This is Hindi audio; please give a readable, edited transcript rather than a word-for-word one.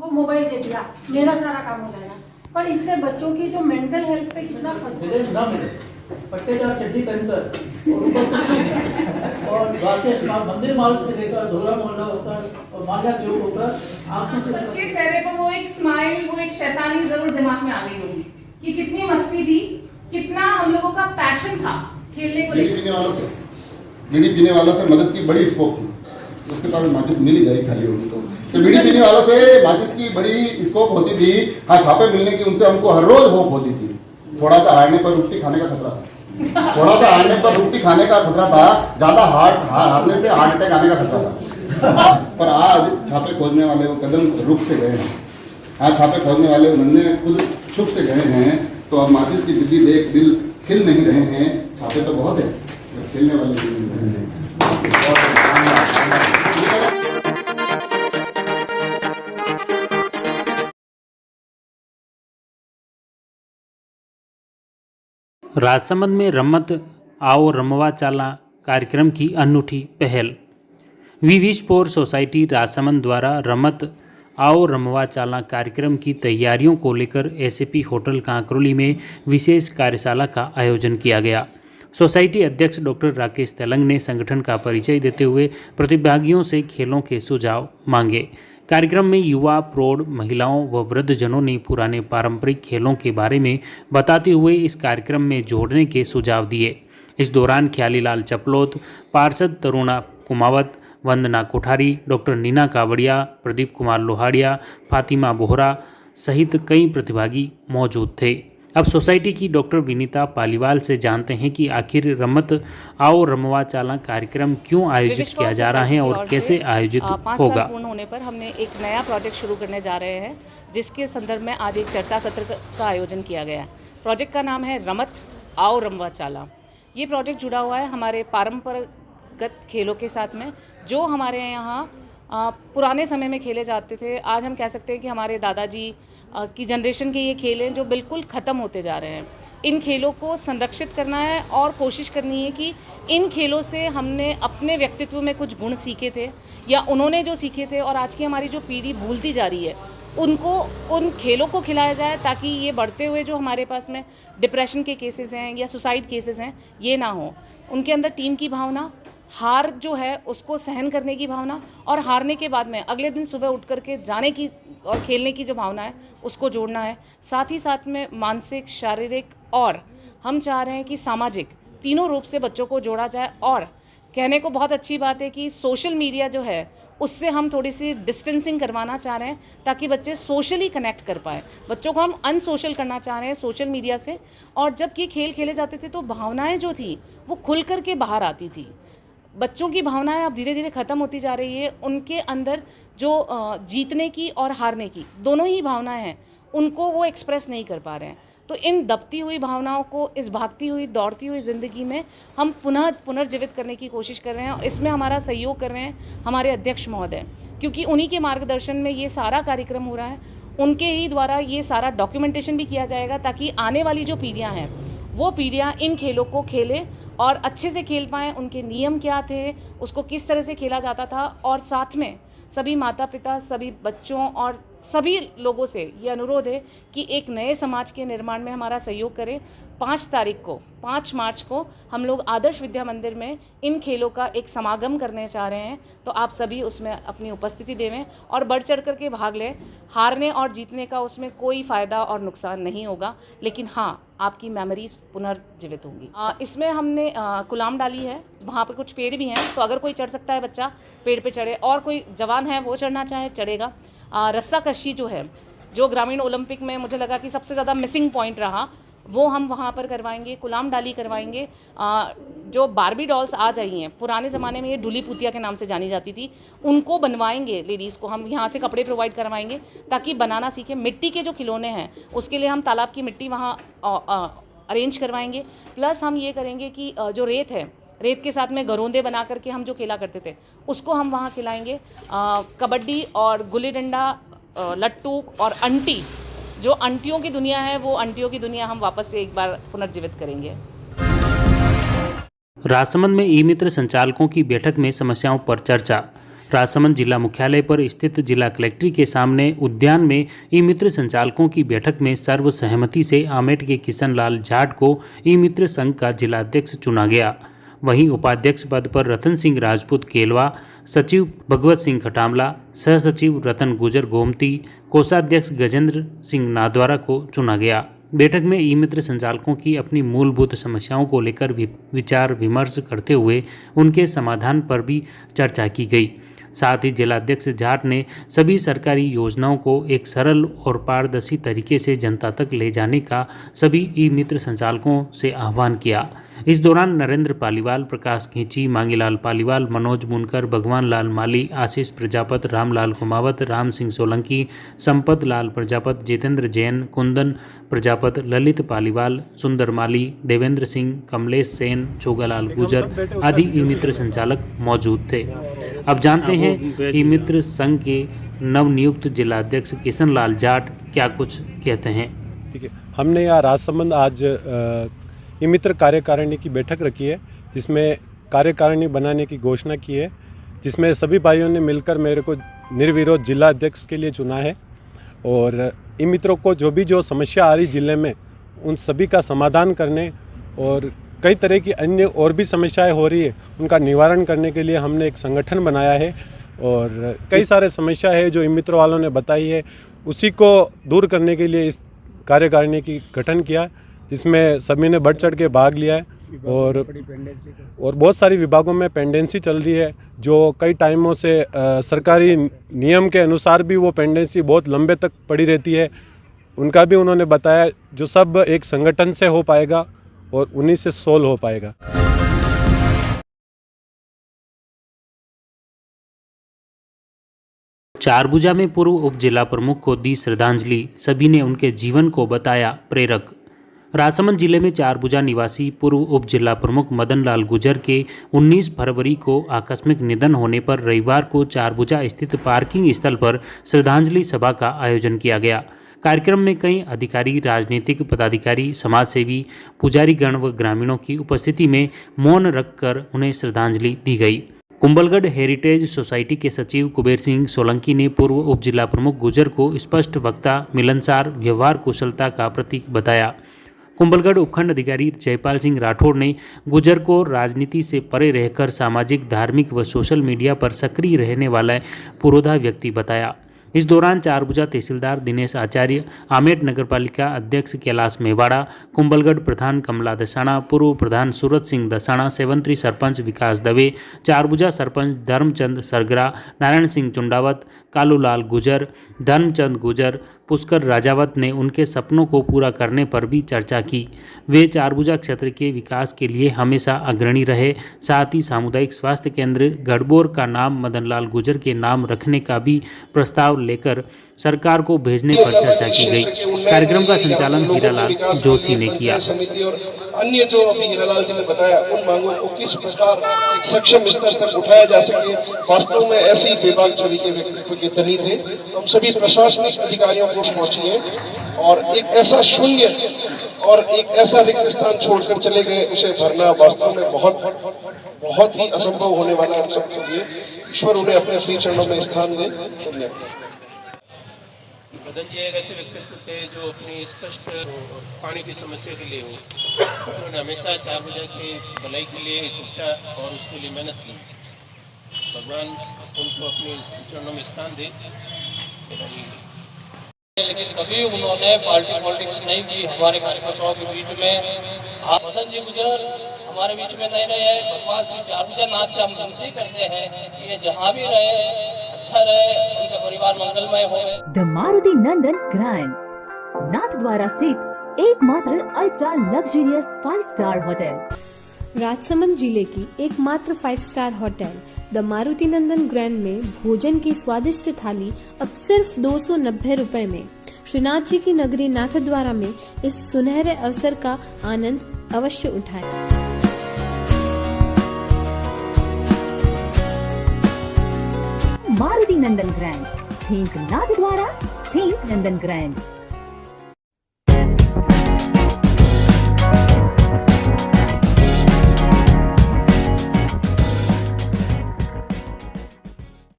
उनको मोबाइल दे दिया, मेरा सारा काम हो जाएगा। पर इससे बच्चों की जो मेंटल हेल्थ पे कितना मिले ना मिले, पट्टेदार चड्डी पहनकर और ऊपर कुछ नहीं, और राकेश मंदिर मार्ग से लेकर धोरा मोहल्ला होकर और मांडा चौक होकर सबके चेहरे पर वो एक स्माइल, वो एक शैतानी जरूर दिमाग में आ गई होगी कि कितनी मस्ती थी, कितना हम लोगों का पैशन था खेलने को लेकर। बीड़ी पीने वालों से मदद की बड़ी स्कोप थी, उसके पास माचिस मिली गई खाली होगी तो बीड़ी पीने वालों से माचिस की बड़ी स्कोप होती थी। हाँ, छापे मिलने की उनसे हमको हर रोज होप होती थी। थोड़ा सा हारने पर रोटी खाने का खतरा था, थोड़ा सा हारने पर रोटी खाने का खतरा था, ज्यादा हारने से हार्ट अटैक आने का खतरा था। पर आज छापे खोजने वाले वो कदम रुक से गए हैं, आज छापे खोजने वाले वो नन्हे खुद छुप से गए हैं। तो अब माचिस की जिद्दी देख दिल खिल नहीं रहे हैं। छापे तो बहुत है, खेलने वाले भी नहीं रहे हैं। राजसमंद में रमत आओ रमवा चाला कार्यक्रम की अनूठी पहल। वी विश पोर सोसाइटी राजसमंद द्वारा रमत आओ रमवा चाला कार्यक्रम की तैयारियों को लेकर एसएपी होटल कांकरोली में विशेष कार्यशाला का आयोजन किया गया। सोसाइटी अध्यक्ष डॉक्टर राकेश तेलंग ने संगठन का परिचय देते हुए प्रतिभागियों से खेलों के सुझाव मांगे। कार्यक्रम में युवा, प्रौढ़, महिलाओं व वृद्धजनों ने पुराने पारंपरिक खेलों के बारे में बताते हुए इस कार्यक्रम में जोड़ने के सुझाव दिए। इस दौरान ख्यालीलाल चपलोत, पार्षद तरुणा कुमावत, वंदना कोठारी, डॉक्टर नीना कावड़िया, प्रदीप कुमार लोहाड़िया, फातिमा बोहरा सहित कई प्रतिभागी मौजूद थे। अब सोसाइटी की डॉक्टर विनीता पालीवाल से जानते हैं कि आखिर रमत आओ रमवा चाला कार्यक्रम क्यों आयोजित किया जा रहा है और कैसे आयोजित होगा। 5 साल पूर्ण होने पर हमने एक नया प्रोजेक्ट शुरू करने जा रहे हैं, जिसके संदर्भ में आज एक चर्चा सत्र का आयोजन किया गया है। प्रोजेक्ट का नाम है रमत आओ रमवा चाला। ये प्रोजेक्ट जुड़ा हुआ है हमारे पारंपरिक खेलों के साथ में, जो हमारे यहाँ पुराने समय में खेले जाते थे। आज हम कह सकते हैं कि हमारे दादाजी की जनरेशन के ये खेल हैं जो बिल्कुल ख़त्म होते जा रहे हैं। इन खेलों को संरक्षित करना है और कोशिश करनी है कि इन खेलों से हमने अपने व्यक्तित्व में कुछ गुण सीखे थे या उन्होंने जो सीखे थे और आज की हमारी जो पीढ़ी भूलती जा रही है, उनको उन खेलों को खिलाया जाए ताकि ये बढ़ते हुए जो हमारे पास में डिप्रेशन के केसेस हैं या सुसाइड केसेस हैं, ये ना हो। उनके अंदर टीम की भावना, हार जो है उसको सहन करने की भावना और हारने के बाद में अगले दिन सुबह उठ करके जाने की और खेलने की जो भावना है उसको जोड़ना है। साथ ही साथ में मानसिक, शारीरिक और हम चाह रहे हैं कि सामाजिक तीनों रूप से बच्चों को जोड़ा जाए। और कहने को बहुत अच्छी बात है कि सोशल मीडिया जो है उससे हम थोड़ी सी डिस्टेंसिंग करवाना चाह रहे हैं ताकि बच्चे सोशली कनेक्ट कर पाए। बच्चों को हम अनसोशल करना चाह रहे हैं सोशल मीडिया से। और जब ये खेल खेले जाते थे तो भावनाएँ जो थी वो खुल कर के बाहर आती थी। बच्चों की भावनाएं अब धीरे धीरे ख़त्म होती जा रही है। उनके अंदर जो जीतने की और हारने की दोनों ही भावनाएं हैं, उनको वो एक्सप्रेस नहीं कर पा रहे हैं। तो इन दबती हुई भावनाओं को इस भागती हुई दौड़ती हुई ज़िंदगी में हम पुनर्जीवित करने की कोशिश कर रहे हैं। और इसमें हमारा सहयोग कर रहे हैं हमारे अध्यक्ष महोदय, क्योंकि उन्हीं के मार्गदर्शन में ये सारा कार्यक्रम हो रहा है। उनके ही द्वारा ये सारा डॉक्यूमेंटेशन भी किया जाएगा ताकि आने वाली जो पीढ़ियाँ हैं वो पीढ़ियाँ इन खेलों को खेलें और अच्छे से खेल पाएँ। उनके नियम क्या थे, उसको किस तरह से खेला जाता था। और साथ में सभी माता पिता, सभी बच्चों और सभी लोगों से ये अनुरोध है कि एक नए समाज के निर्माण में हमारा सहयोग करें। 5 मार्च को हम लोग आदर्श विद्या मंदिर में इन खेलों का एक समागम करने चाह रहे हैं। तो आप सभी उसमें अपनी उपस्थिति देवें और बढ़ चढ़ करके भाग लें। हारने और जीतने का उसमें कोई फ़ायदा और नुकसान नहीं होगा, लेकिन हाँ, आपकी मेमोरीज पुनर्जीवित होंगी। इसमें हमने कुलाम डाली है, वहाँ पे कुछ पेड़ भी हैं, तो अगर कोई चढ़ सकता है बच्चा पेड़ पे चढ़े, और कोई जवान है वो चढ़ना चाहे चढ़ेगा। रस्सा कशी जो है, जो ग्रामीण ओलंपिक में मुझे लगा कि सबसे ज़्यादा मिसिंग पॉइंट रहा, वो हम वहाँ पर करवाएंगे। गुलाम डाली करवाएंगे। जो बारबी डॉल्स आ जाई हैं, पुराने ज़माने में ये ढुली पुतिया के नाम से जानी जाती थी, उनको बनवाएंगे। लेडीज़ को हम यहाँ से कपड़े प्रोवाइड करवाएंगे ताकि बनाना सीखें। मिट्टी के जो खिलौने हैं उसके लिए हम तालाब की मिट्टी वहाँ अरेंज करवाएंगे। प्लस हम ये करेंगे कि जो रेत है, रेत के साथ में गरोंदे बना करके हम जो खेला करते थे उसको हम वहाँ खिलाएंगे। कबड्डी और गुल्ली डंडा, लट्टू और अंटी, जो अंटियों की दुनिया है, वो अंटियों की दुनिया हम वापस से एक बार पुनर्जीवित करेंगे। राजसमंद में ई मित्र संचालकों की बैठक में समस्याओं पर चर्चा। राजसमंद जिला मुख्यालय पर स्थित जिला कलेक्ट्री के सामने उद्यान में ई मित्र संचालकों की बैठक में सर्वसहमति से आमेट के किशन लाल जाट को ई मित्र संघ का जिलाध्यक्ष चुना गया। वहीं उपाध्यक्ष पद पर रतन सिंह राजपूत केलवा, सचिव भगवत सिंह खटामला, सह सचिव रतन गुजर गोमती, कोषाध्यक्ष गजेंद्र सिंह नादवारा को चुना गया। बैठक में ई मित्र संचालकों की अपनी मूलभूत समस्याओं को लेकर विचार विमर्श करते हुए उनके समाधान पर भी चर्चा की गई। साथ ही जिलाध्यक्ष जाट ने सभी सरकारी योजनाओं को एक सरल और पारदर्शी तरीके से जनता तक ले जाने का सभी ई मित्र संचालकों से आह्वान किया। इस दौरान नरेंद्र पालीवाल, प्रकाश खींची, मांगीलाल पालीवाल, मनोज मुनकर, भगवान लाल माली, आशीष प्रजापत, रामलाल कुमावत, राम सिंह सोलंकी, संपत लाल प्रजापत, जितेंद्र जैन, कुंदन प्रजापत, ललित पालीवाल, सुंदर माली, देवेंद्र सिंह, कमलेश सेन, जोगालाल गुजर आदि ई मित्र संचालक मौजूद थे। अब जानते हैं ई मित्र संघ के नवनियुक्त जिलाध्यक्ष किशन लाल जाट क्या कुछ कहते हैं। ठीक है, हमने यहाँ राजसमंद आज ई मित्र कार्यकारिणी की बैठक रखी है, जिसमें कार्यकारिणी बनाने की घोषणा की है, जिसमें सभी भाइयों ने मिलकर मेरे को निर्विरोध जिला अध्यक्ष के लिए चुना है। और ई मित्रों को जो समस्या आ रही जिले में, उन सभी का समाधान करने और कई तरह की अन्य और भी समस्याएं हो रही है, उनका निवारण करने के लिए हमने एक संगठन बनाया है। और कई सारे समस्या है जो ई मित्रों वालों ने बताई है, उसी को दूर करने के लिए इस कार्यकारिणी की गठन किया, जिसमें सभी ने बढ़ चढ़ के भाग लिया है। और बहुत सारी विभागों में पेंडेंसी चल रही है, जो कई टाइमों से सरकारी नियम के अनुसार भी वो पेंडेंसी बहुत लंबे तक पड़ी रहती है। उनका भी उन्होंने बताया, जो सब एक संगठन से हो पाएगा और उन्हीं से सोल्व हो पाएगा। चारभुजा में पूर्व उप जिला प्रमुख को दी श्रद्धांजलि, सभी ने उनके जीवन को बताया प्रेरक। राजसमंद जिले में चारभुजा निवासी पूर्व उप जिला प्रमुख मदन लाल गुजर के 19 फरवरी को आकस्मिक निधन होने पर रविवार को चारभुजा स्थित पार्किंग स्थल पर श्रद्धांजलि सभा का आयोजन किया गया। कार्यक्रम में कई अधिकारी, राजनीतिक पदाधिकारी, समाजसेवी, पुजारीगण व ग्रामीणों की उपस्थिति में मौन रखकर उन्हें श्रद्धांजलि दी गई। कुंभलगढ़ हेरिटेज सोसाइटी के सचिव कुबेर सिंह सोलंकी ने पूर्व उप जिला प्रमुख गुजर को स्पष्ट वक्ता, मिलनसार, व्यवहार कुशलता का प्रतीक बताया। कुंभलगढ़ उपखंड अधिकारी जयपाल सिंह राठौड़ ने गुजर को राजनीति से परे रहकर सामाजिक, धार्मिक व सोशल मीडिया पर सक्रिय रहने वाला पुरोधा व्यक्ति बताया। इस दौरान चारभुजा तहसीलदार दिनेश आचार्य, आमेट नगरपालिका अध्यक्ष कैलाश मेवाड़ा, कुंभलगढ़ प्रधान कमला दसाना, पूर्व प्रधान सूरत सिंह दसाना, सेवंतरी सरपंच विकास दवे, चारभुजा सरपंच धर्मचंद सरगरा, नारायण सिंह चुंडावत, कालूलाल गुजर, धर्मचंद गुजर, पुष्कर राजावत ने उनके सपनों को पूरा करने पर भी चर्चा की। वे चारभुजा क्षेत्र के विकास के लिए हमेशा अग्रणी रहे। साथ ही सामुदायिक स्वास्थ्य केंद्र गढ़बोर का नाम मदन लाल गुजर के नाम रखने का भी प्रस्ताव लेकर सरकार को भेजने पर चर्चा की गई। कार्यक्रम का संचालन हीरालाल जोशी ने किया। अन्य जो अभी हीरालाल जी ने बताया, उन मांगों को किस प्रकार एक सक्षम स्तर तक उठाया जा सके, वास्तव में ऐसे ही विभाग छवि के व्यक्तित्व के धनी थे। हम सभी प्रशासनिक अधिकारियों को पहुंची है और एक ऐसा शून्य और एक ऐसा रिक्त स्थान छोड़कर चले गए, उसे भरना वास्तव में बहुत ही असंभव होने वाला हम सबके लिए। ईश्वर उन्हें अपने श्री चरणों में स्थान दे। धन्यवाद। मदन जी एक ऐसे व्यक्तित्व थे जो अपनी स्पष्ट पानी की समस्या के लिए उन्होंने हमेशा चारभुजा की भलाई के लिए शिक्षा और उसके लिए मेहनत की। भगवान उनको अपने चरणों में स्थान दे। लेकिन कभी उन्होंने पार्टी पॉलिटिक्स नहीं की हमारे कार्यकर्ताओं के बीच में। मदन जी गुजर हमारे बीच में नहीं रहे। भगवान श्री चारभुजा नाथ से हम विनती करते हैं कि ये जहाँ भी रहे अच्छा रहे, उनका परिवार मंगलमय हो। The Maruti Nandan grand, Nathdwara स्थित एकमात्र ultra luxurious 5 star hotel. Rajsamand जिले की एकमात्र 5 star hotel the Maruti Nandan grand में भोजन की स्वादिष्ट थाली अब सिर्फ 290 रुपए में। श्रीनाथ जी की नगरी नाथद्वारा में इस सुनहरे अवसर का आनंद अवश्य उठाएं। मारुति नंदन ग्रैंड, थिंक नाथद्वारा, थिंक नंदन ग्रैंड।